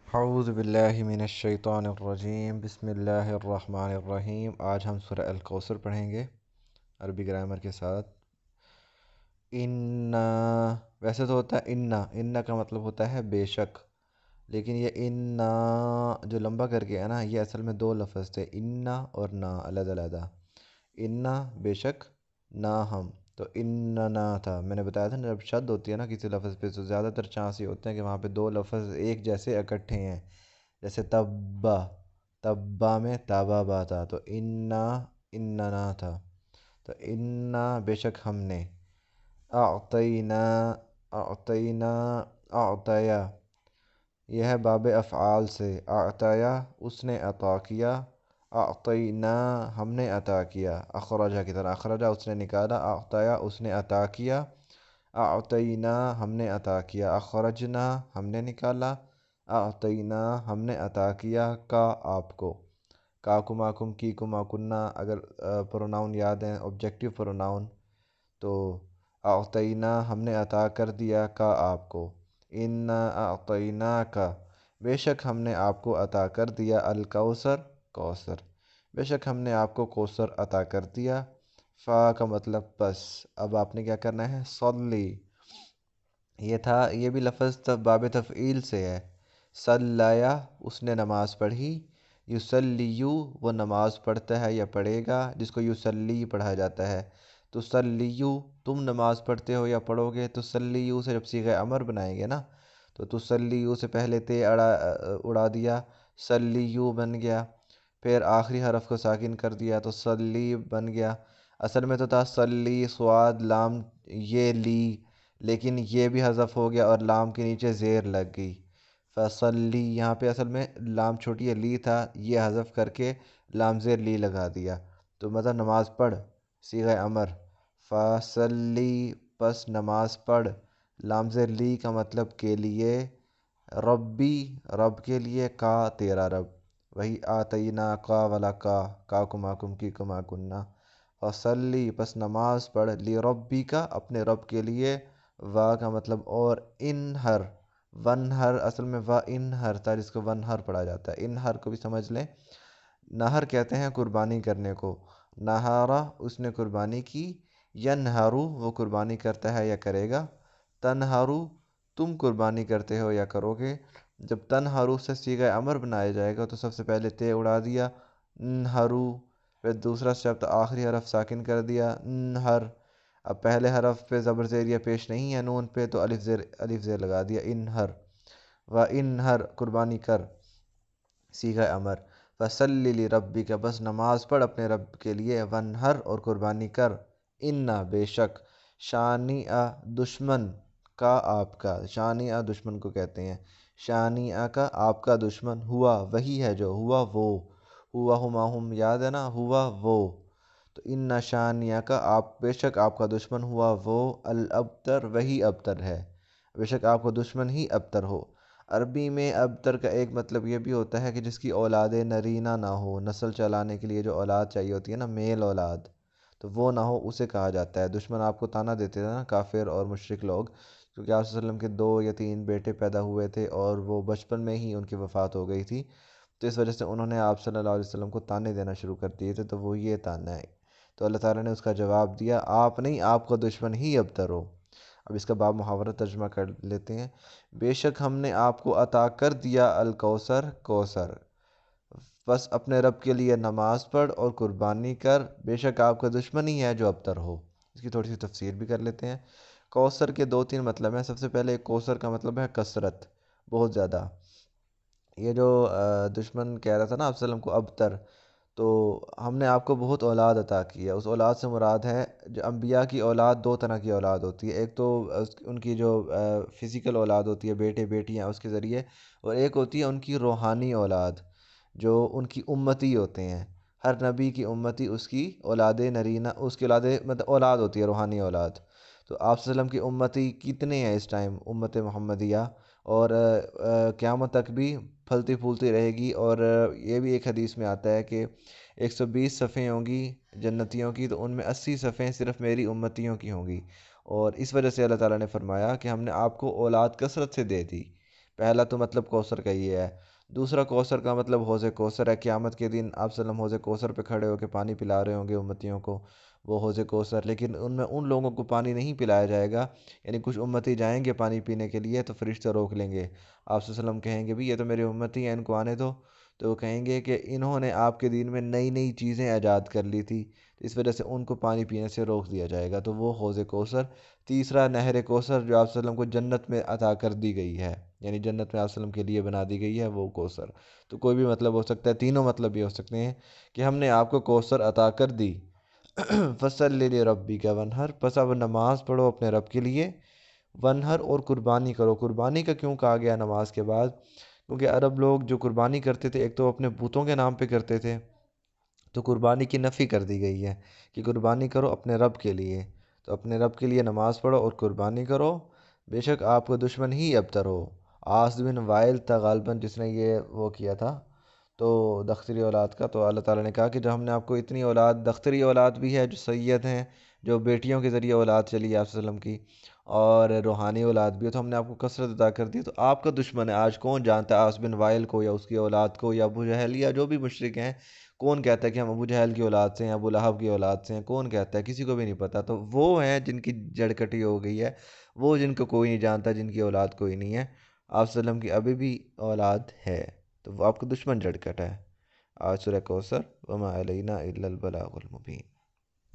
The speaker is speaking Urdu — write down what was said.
اعوذ باللہ من الشیطان الرجیم، بسم اللہ الرحمن الرحیم۔ آج ہم سورہ الکوثر پڑھیں گے عربی گرامر کے ساتھ۔ انا، ویسے تو ہوتا ہے انا کا مطلب ہوتا ہے بے شک، لیکن یہ انا جو لمبا کر کے ہے نا، یہ اصل میں دو لفظ تھے، انا اور نا، علیحدہ علیحدہ۔ انا بے شک، نا ہم، تو اننا تھا۔ میں نے بتایا تھا نا، جب شد ہوتی ہے نا کسی لفظ پہ تو زیادہ تر چانس یہ ہوتے ہیں کہ وہاں پہ دو لفظ ایک جیسے اکٹھے ہیں، جیسے تبا، تبا میں تابا با تھا، تو اننا تھا، تو انا بے شک ہم نے، اعطینا، اعطینا، اعطیا، یہ ہے باب افعال سے، اعطیا اس نے عطا کیا، اعطینا ہم نے عطا کیا، اخرجہ کی طرح، اخرجہ اس نے نکالا، اعطیا اس نے عطا کیا، اعطینا ہم نے عطا کیا، اخرجنا ہم نے نکالا، اعطینا ہم نے عطا کیا، کا آپ کو، کا کما کم کی کما کننا، اگر پروناؤن یاد ہیں آبجیکٹیو پروناؤن، تو اعطینا ہم نے عطا کر دیا، کا آپ کو، انا اعطینا کا بے شک ہم نے آپ کو عطا کر دیا، الکوثر کوثر، بے شک ہم نے آپ کو کوثر عطا کر دیا۔ فا کا مطلب پس، اب آپ نے کیا کرنا ہے، صلی، یہ تھا، یہ بھی لفظ باب تفعیل سے ہے، صلیہ اس نے نماز پڑھی، یصلیو وہ نماز پڑھتا ہے یا پڑھے گا، جس کو یصلی پڑھا جاتا ہے، تو صلیو تم نماز پڑھتے ہو یا پڑھو گے، تو صلیو سے جب صیغہ امر بنائیں گے نا، تو تصلیو سے پہلے تے اڑا دیا، صلیو بن گیا، پھر آخری حرف کو ساکن کر دیا تو صلی بن گیا۔ اصل میں تو تھا صلی صاد لام یہ لی، لیکن یہ بھی حذف ہو گیا اور لام کے نیچے زیر لگ گئی، فصلی، یہاں پہ اصل میں لام چھوٹی لی تھا، یہ حذف کر کے لام زیر لی لگا دیا، تو مطلب نماز پڑھ، صیغہ امر، فصلی پس نماز پڑھ، لام زیر لی کا مطلب کے لیے، ربی رب کے لیے، کا تیرا رب، وہی آتینا کا والا کا کما کم کی کما کننا، فصلی پس نماز پڑھ، لی ربی کا اپنے رب کے لیے، وا کا مطلب اور، انہر، ونہر اصل میں وا انہر تھا، جس کو ونہر پڑھا جاتا ہے، انہر کو بھی سمجھ لیں، نہر کہتے ہیں قربانی کرنے کو، نہارا اس نے قربانی کی، ینہرو وہ قربانی کرتا ہے یا کرے گا، تنہرو تم قربانی کرتے ہو یا کرو گے۔ جب تنہرو سے صیغہ امر بنایا جائے گا تو سب سے پہلے تے اڑا دیا، نہرو، پھر دوسرا شبد آخری حرف ساکن کر دیا، نہر، اب پہلے حرف پہ زبر زیریہ پیش نہیں ہے نون پہ، تو الف زیر لگا دیا، انہر، و انہر قربانی کر، صیغہ امر، فصلی لربک بس نماز پڑھ اپنے رب کے لیے، ونہر اور قربانی کر، انا بے شک، شانئ دشمن، کا آپ کا، شانئ دشمن کو کہتے ہیں، شانئ کا آپ کا دشمن، ہوا وہی ہے جو، ہوا وہ، ہوا ہما ہم یاد ہے نا، ہوا وہ، تو ان شانیہ کا آپ بے شک آپ کا دشمن، ہوا وہ، الابتر وہی ابتر ہے، بے شک آپ کا دشمن ہی ابتر ہو۔ عربی میں ابتر کا ایک مطلب یہ بھی ہوتا ہے کہ جس کی اولاد نرینہ نہ ہو، نسل چلانے کے لیے جو اولاد چاہیے ہوتی ہے نا، میل اولاد، تو وہ نہ ہو، اسے کہا جاتا ہے۔ دشمن آپ کو طعنہ دیتے تھے نا کافر اور مشرک لوگ، کیونکہ آپ صلی اللہ علیہ وسلم کے 2 یا 3 بیٹے پیدا ہوئے تھے اور وہ بچپن میں ہی ان کی وفات ہو گئی تھی، تو اس وجہ سے انہوں نے آپ صلی اللہ علیہ وسلم کو طعنے دینا شروع کر دیے تھے، تو وہ یہ طعنہ ہے، تو اللہ تعالیٰ نے اس کا جواب دیا، آپ نہیں، آپ کا دشمن ہی ابتر ہو۔ اب اس کا باب محاورہ ترجمہ کر لیتے ہیں، بے شک ہم نے آپ کو عطا کر دیا الکوثر کوثر، بس اپنے رب کے لیے نماز پڑھ اور قربانی کر، بے شک آپ کا دشمن ہی ہے جو ابتر ہو۔ اس کی تھوڑی سی تفسیر بھی کر لیتے ہیں۔ کوثر کے 2 3 مطلب ہیں۔ سب سے پہلے کوثر کا مطلب ہے کثرت، بہت زیادہ، یہ جو دشمن کہہ رہا تھا نا آپ صلی اللہ علیہ وسلم کو ابتر، تو ہم نے آپ کو بہت اولاد عطا کی ہے، اس اولاد سے مراد ہے جو انبیاء کی اولاد 2 طرح کی اولاد ہوتی ہے، ایک تو ان کی جو فزیکل اولاد ہوتی ہے، بیٹے بیٹیاں اس کے ذریعے، اور ایک ہوتی ہے ان کی روحانی اولاد جو ان کی امتی ہوتے ہیں، ہر نبی کی امتی اس کی اولاد نرینہ، اس کی اولاد مطلب اولاد ہوتی ہے، روحانی اولاد، تو آپ صلی اللہ علیہ وسلم کی امتی کتنے ہیں اس ٹائم، امت محمدیہ، اور قیامت تک بھی پھلتی پھولتی رہے گی، اور یہ بھی ایک حدیث میں آتا ہے کہ 120 صفیں ہوں گی جنتیوں کی، تو ان میں 80 صفیں صرف میری امتیوں کی ہوں گی، اور اس وجہ سے اللہ تعالیٰ نے فرمایا کہ ہم نے آپ کو اولاد کثرت سے دے دی، پہلا تو مطلب کوثر کا یہ ہے۔ دوسرا کوثر کا مطلب حوض کوثر ہے، قیامت کے دن آپ صلی اللہ علیہ وسلم حوض کوثر پہ کھڑے ہو کے پانی پلا رہے ہوں گے امتیوں کو، وہ حوض کوثر، لیکن ان میں ان لوگوں کو پانی نہیں پلایا جائے گا، یعنی کچھ امتی جائیں گے پانی پینے کے لیے تو فرشتے روک لیں گے، آپ صلی اللہ علیہ وسلم کہیں گے بھی یہ تو میرے امتی ہیں، ان کو آنے دو، تو وہ کہیں گے کہ انہوں نے آپ کے دین میں نئی نئی چیزیں ایجاد کر لی تھی، اس وجہ سے ان کو پانی پینے سے روک دیا جائے گا، تو وہ حوض کوثر۔ تیسرا نہر کوثر جو آپ صلی اللہ علیہ وسلم کو جنت میں عطا کر دی گئی ہے، یعنی جنت میں آپ صلی اللہ علیہ وسلم کے لیے بنا دی گئی ہے وہ کوثر، تو کوئی بھی مطلب ہو سکتا ہے، تینوں مطلب بھی ہو سکتے ہیں کہ ہم نے آپ کو کوثر عطا کر دی۔ فصلی لربک ونہر، پس اب نماز پڑھو اپنے رب کے لیے، ونہر اور قربانی کرو۔ قربانی کا کیوں کہا گیا نماز کے بعد؟ کیونکہ عرب لوگ جو قربانی کرتے تھے ایک تو اپنے بتوں کے نام پہ کرتے تھے، تو قربانی کی نفی کر دی گئی ہے کہ قربانی کرو اپنے رب کے لیے، تو اپنے رب کے لیے نماز پڑھو اور قربانی کرو، بے شک آپ کا دشمن ہی ابتر ہو۔ عاص بن وائل تھا غالباً جس نے یہ وہ کیا تھا، تو دختری اولاد کا، تو اللہ تعالیٰ نے کہا کہ جب ہم نے آپ کو اتنی اولاد، دختری اولاد بھی ہے جو سید ہیں، جو بیٹیوں کے ذریعے اولاد چلی ہے آپ صلی اللہ علیہ وسلم کی، اور روحانی اولاد بھی ہے، تو ہم نے آپ کو کثرت عطا کر دی، تو آپ کا دشمن ہے آج کون جانتا ہے عاص بن وائل کو یا اس کی اولاد کو یا ابو جہل یا جو بھی مشرک ہیں؟ کون کہتا ہے کہ ہم ابو جہل کی اولاد سے ہیں، ابو لہب کی اولاد سے ہیں؟ کون کہتا ہے؟ کسی کو بھی نہیں پتہ، تو وہ ہیں جن کی جڑ کٹی ہو گئی ہے، وہ جن کو کوئی نہیں جانتا، جن کی اولاد کوئی نہیں ہے۔ آپ صلی اللہ علیہ وسلم کی ابھی بھی اولاد ہے، تو وہ آپ کا دشمن جڑ کٹ ہے۔ آج سورہ کوثر، وما علینا الا البلاغ المبین۔